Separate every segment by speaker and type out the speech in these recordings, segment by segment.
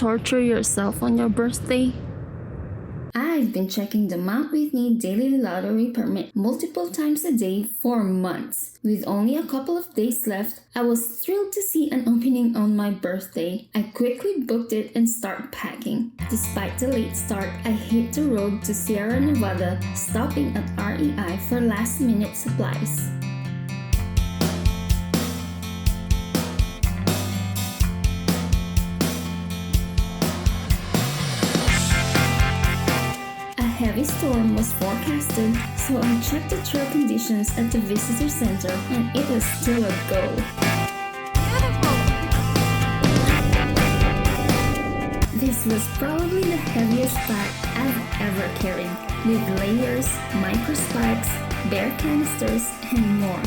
Speaker 1: torture yourself on your birthday?
Speaker 2: I've been checking the Mount Whitney daily lottery permit multiple times a day for months. With only a couple of days left, I was thrilled to see an opening on my birthday. I quickly booked it and started packing. Despite the late start, I hit the road to Sierra Nevada, stopping at REI for last-minute supplies. A heavy storm was forecasted, so I checked the trail conditions at the visitor center and it was still a go. This was probably the heaviest bag I've ever carried, with layers, micro spikes, bare canisters, and more.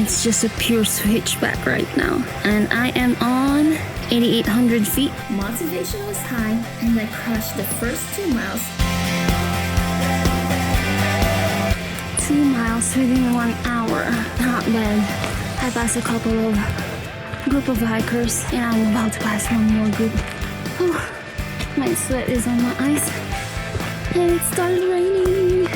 Speaker 1: It's just a pure switchback right now, and I am on 8,800 feet.
Speaker 2: Motivation was high, and I crushed the first 2 miles.
Speaker 1: 2 miles within 1 hour. Not bad. I passed a couple of group of hikers, and I'm about to pass one more group. Oh, my sweat is on my eyes, and it started raining.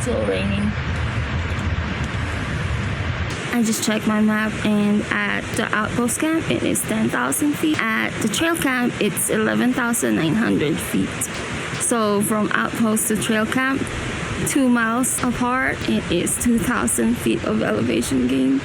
Speaker 1: Still raining. I just checked my map, and at the outpost camp it is 10,000 feet. At the trail camp it's 11,900 feet. So from outpost to trail camp, 2 miles apart, it is 2,000 feet of elevation gain.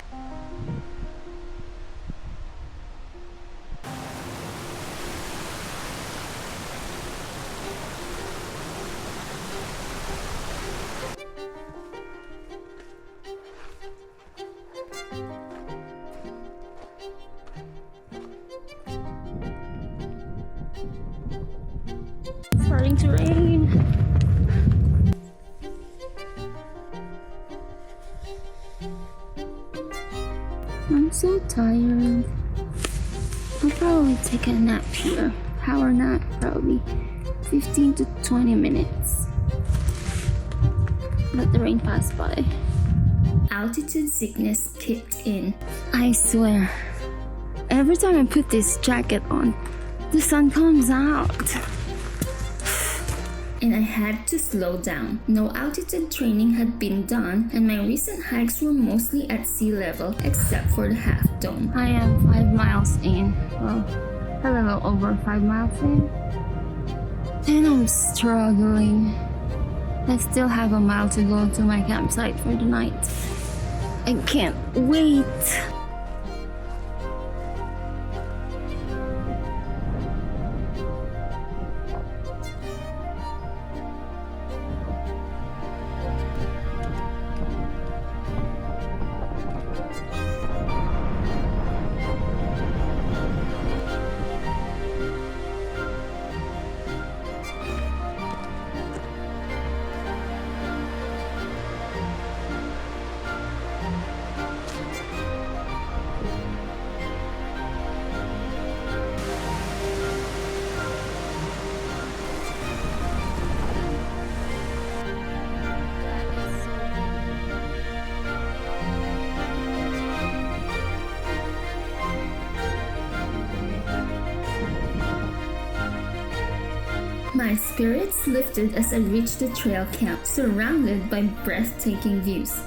Speaker 1: Starting to rain. I'm so tired. I'll probably take a nap here. Power nap, probably 15 to 20 minutes. Let the rain pass by.
Speaker 2: Altitude sickness kicked in.
Speaker 1: I swear, every time I put this jacket on, the sun comes out.
Speaker 2: And I had to slow down. No altitude training had been done, and my recent hikes were mostly at sea level, except for the half dome.
Speaker 1: I am 5 miles in. Well, a little over 5 miles in. And I'm struggling. I still have a mile to go to my campsite for the night. I can't wait.
Speaker 2: My spirits lifted as I reached the trail camp, surrounded by breathtaking views.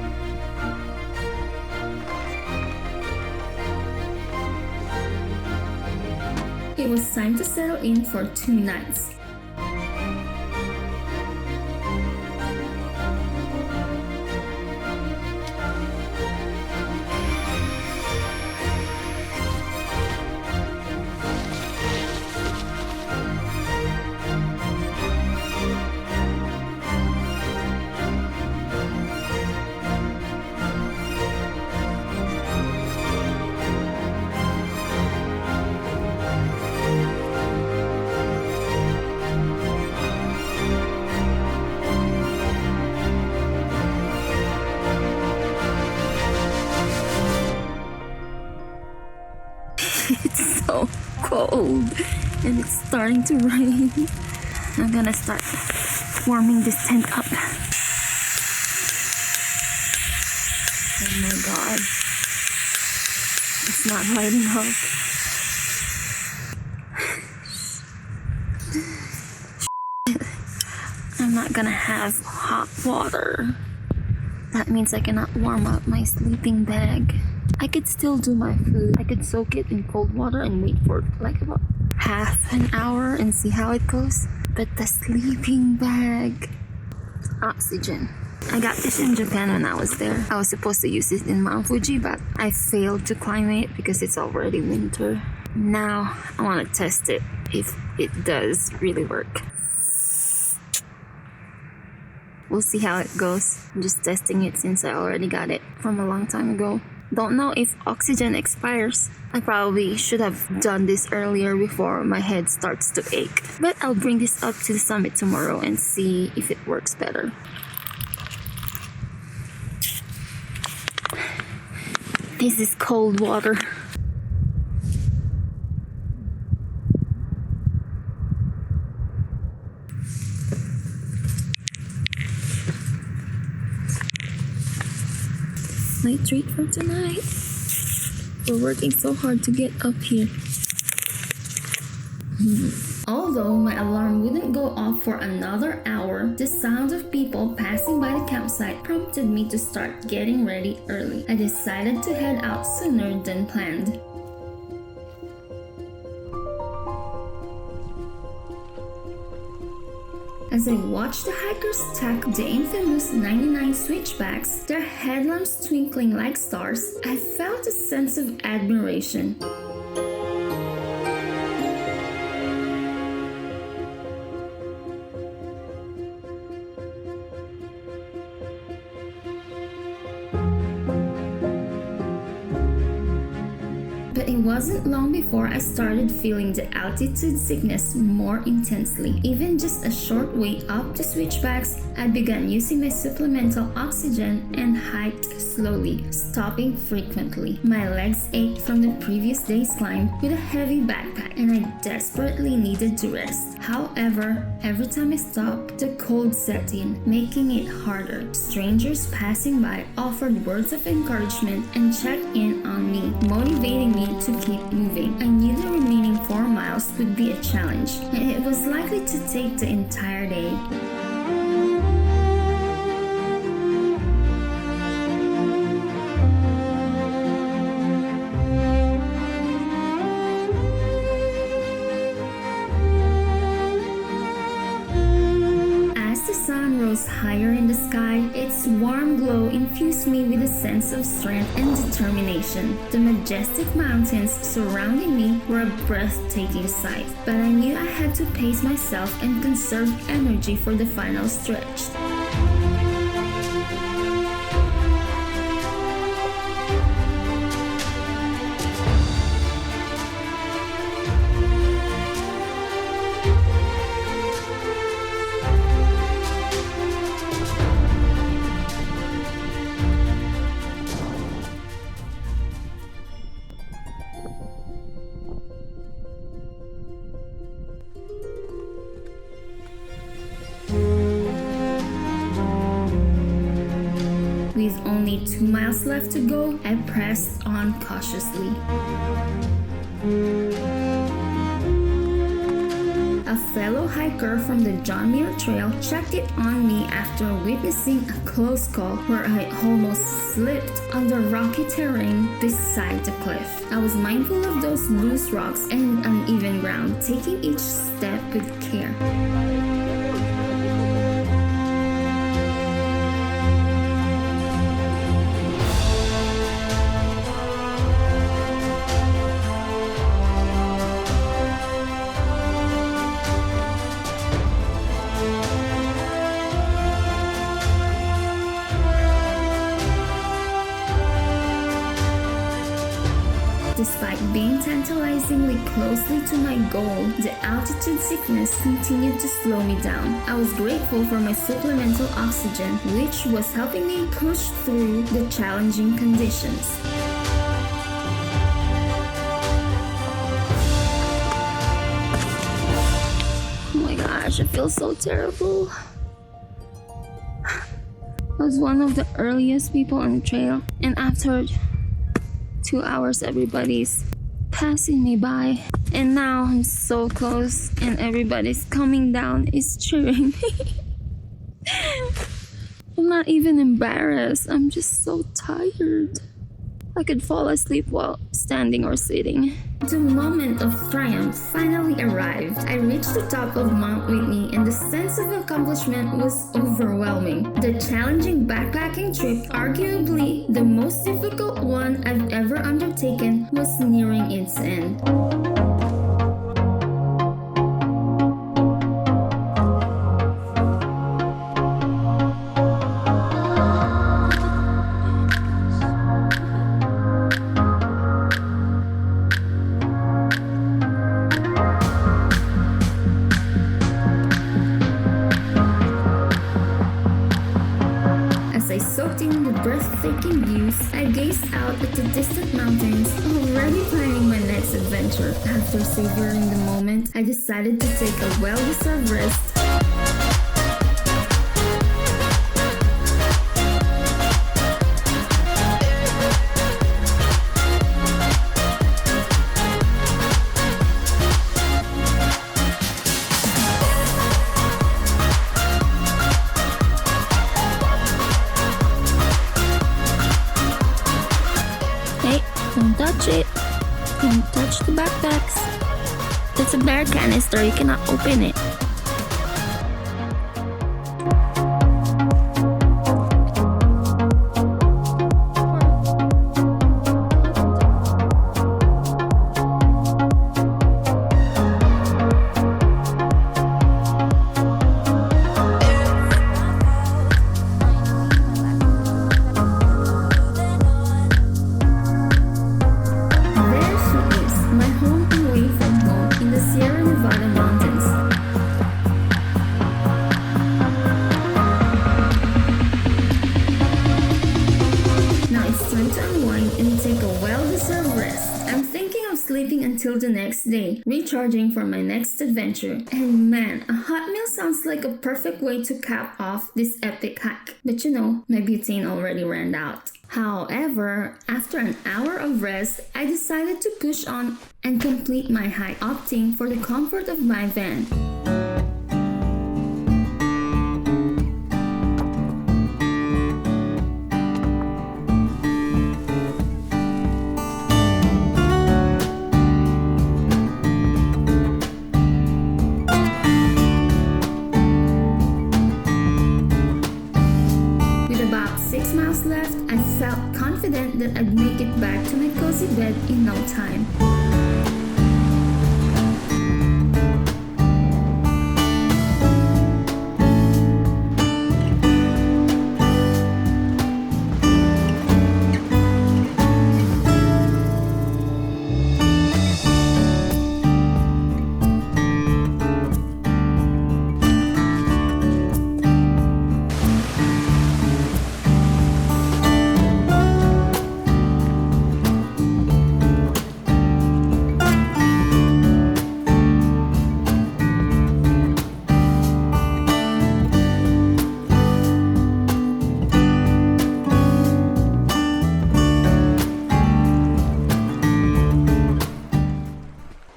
Speaker 2: It was time to settle in for 2 nights.
Speaker 1: It's so cold and it's starting to rain. I'm gonna start warming this tent up. Oh my god. It's not lighting up. I'm not gonna have hot water. That means I cannot warm up my sleeping bag. I could still do my food. I could soak it in cold water and wait for like about half an hour and see how it goes. But the sleeping bag, oxygen. I got this in Japan when I was there. I was supposed to use it in Mount Fuji, but I failed to climb it because it's already winter. Now I want to test it if it does really work. We'll see how it goes. I'm just testing it since I already got it from a long time ago. Don't know if oxygen expires. I probably should have done this earlier before my head starts to ache. But I'll bring this up to the summit tomorrow and see if it works better. This is cold water. My treat for tonight. We're working so hard to get up here.
Speaker 2: Although my alarm wouldn't go off for another hour, the sound of people passing by the campsite prompted me to start getting ready early. I decided to head out sooner than planned. As I watched the hikers tack the infamous 99 switchbacks, their headlamps twinkling like stars, I felt a sense of admiration. But it wasn't long before I started feeling the altitude sickness more intensely. Even just a short way up the switchbacks, I began using my supplemental oxygen and hiked slowly, stopping frequently. My legs ached from the previous day's climb with a heavy backpack, and I desperately needed to rest. However, every time I stopped, the cold set in, making it harder. Strangers passing by offered words of encouragement and checked in on me, motivating me to keep moving. I knew the remaining 4 miles would be a challenge, and it was likely to take the entire day. Higher in the sky, its warm glow infused me with a sense of strength and determination. The majestic mountains surrounding me were a breathtaking sight, but I knew I had to pace myself and conserve energy for the final stretch. With only 2 miles left to go, I pressed on cautiously. A fellow hiker from the John Muir Trail checked it on me after witnessing a close call where I almost slipped on the rocky terrain beside the cliff. I was mindful of those loose rocks and uneven ground, taking each step with care. Despite being tantalizingly closely to my goal, the altitude sickness continued to slow me down. I was grateful for my supplemental oxygen, which was helping me push through the challenging conditions.
Speaker 1: Oh my gosh, I feel so terrible. I was one of the earliest people on the trail, and after 2 hours everybody's passing me by, and now I'm so close and everybody's coming down is cheering me. I'm not even embarrassed, I'm just so tired. I could fall asleep while standing or sitting.
Speaker 2: The moment of triumph finally arrived. I reached the top of Mount Whitney and the sense of accomplishment was overwhelming. The challenging backpacking trip, arguably the most difficult one I've ever undertaken, was nearing its end. Soaked in the breathtaking views, I gazed out at the distant mountains, already planning my next adventure. After savoring the moment, I decided to take a well-deserved rest.
Speaker 1: Don't touch it. Don't touch the backpacks. It's a bear canister, you cannot open it. Sleeping until the next day, recharging for my next adventure. And man, a hot meal sounds like a perfect way to cap off this epic hike. But you know, my butane already ran out. However, after an hour of rest, I decided to push on and complete my hike, opting for the comfort of my van. Left, I felt confident that I'd make it back to my cozy bed in no time.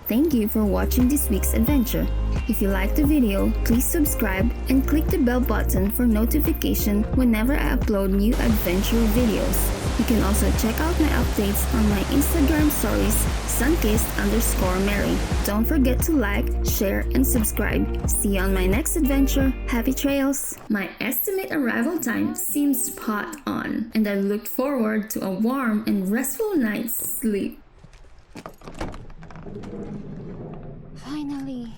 Speaker 1: Thank you for watching this week's adventure. If you liked the video, please subscribe and click the bell button for notification whenever I upload new adventure videos. You can also check out my updates on my Instagram stories, sunkissed_Mary. Don't forget to like, share, and subscribe. See you on my next adventure. Happy trails! My estimate arrival time seems spot on, and I looked forward to a warm and restful night's sleep.
Speaker 2: Finally.